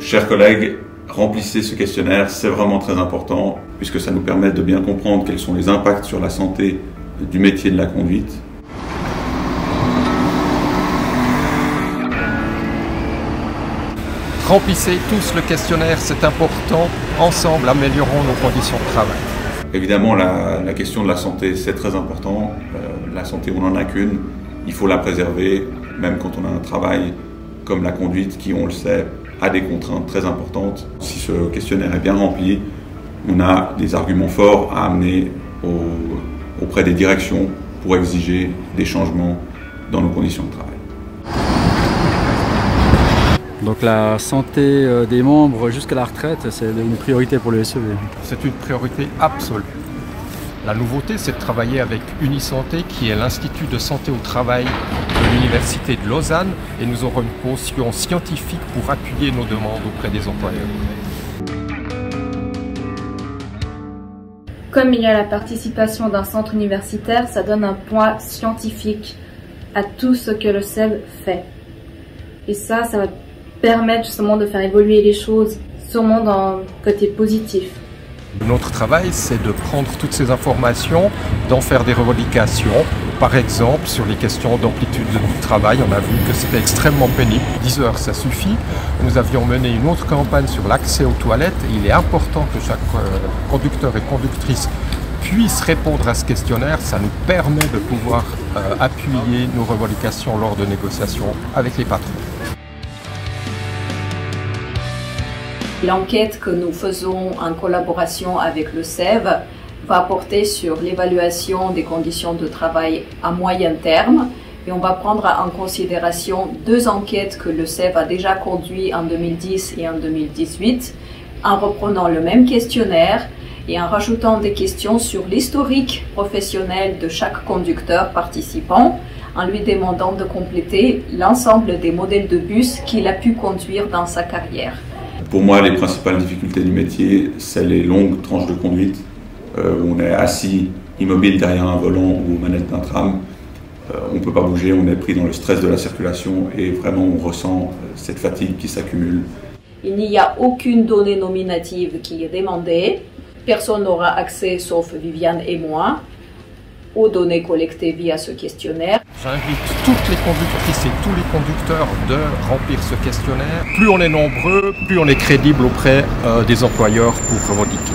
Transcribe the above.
Chers collègues, remplissez ce questionnaire, c'est vraiment très important puisque ça nous permet de bien comprendre quels sont les impacts sur la santé du métier de la conduite. Remplissez tous le questionnaire, c'est important. Ensemble, améliorons nos conditions de travail. Évidemment, la question de la santé, c'est très important. La santé, on n'en a qu'une. Il faut la préserver, même quand on a un travail comme la conduite qui, on le sait, a des contraintes très importantes. Si ce questionnaire est bien rempli, on a des arguments forts à amener auprès des directions pour exiger des changements dans nos conditions de travail. Donc la santé des membres jusqu'à la retraite, c'est une priorité pour le SEV. C'est une priorité absolue. La nouveauté, c'est de travailler avec Unisanté, qui est l'Institut de santé au travail de l'Université de Lausanne, et nous aurons une caution scientifique pour appuyer nos demandes auprès des employeurs. Comme il y a la participation d'un centre universitaire, ça donne un poids scientifique à tout ce que le SEV fait. Et ça va permettre justement de faire évoluer les choses, sûrement dans le côté positif. Notre travail, c'est de prendre toutes ces informations, d'en faire des revendications. Par exemple, sur les questions d'amplitude de travail, on a vu que c'était extrêmement pénible. 10 heures, ça suffit. Nous avions mené une autre campagne sur l'accès aux toilettes. Et il est important que chaque conducteur et conductrice puisse répondre à ce questionnaire. Ça nous permet de pouvoir appuyer nos revendications lors de négociations avec les patrons. L'enquête que nous faisons en collaboration avec le SEV va porter sur l'évaluation des conditions de travail à moyen terme et on va prendre en considération 2 enquêtes que le SEV a déjà conduites en 2010 et en 2018 en reprenant le même questionnaire et en rajoutant des questions sur l'historique professionnel de chaque conducteur participant en lui demandant de compléter l'ensemble des modèles de bus qu'il a pu conduire dans sa carrière. Pour moi, les principales difficultés du métier, c'est les longues tranches de conduite où on est assis, immobile derrière un volant ou aux manettes d'un tram. On ne peut pas bouger, on est pris dans le stress de la circulation et vraiment on ressent cette fatigue qui s'accumule. Il n'y a aucune donnée nominative qui est demandée. Personne n'aura accès, sauf Viviane et moi, aux données collectées via ce questionnaire. J'invite toutes les conductrices et tous les conducteurs de remplir ce questionnaire. Plus on est nombreux, plus on est crédible auprès des employeurs pour revendiquer.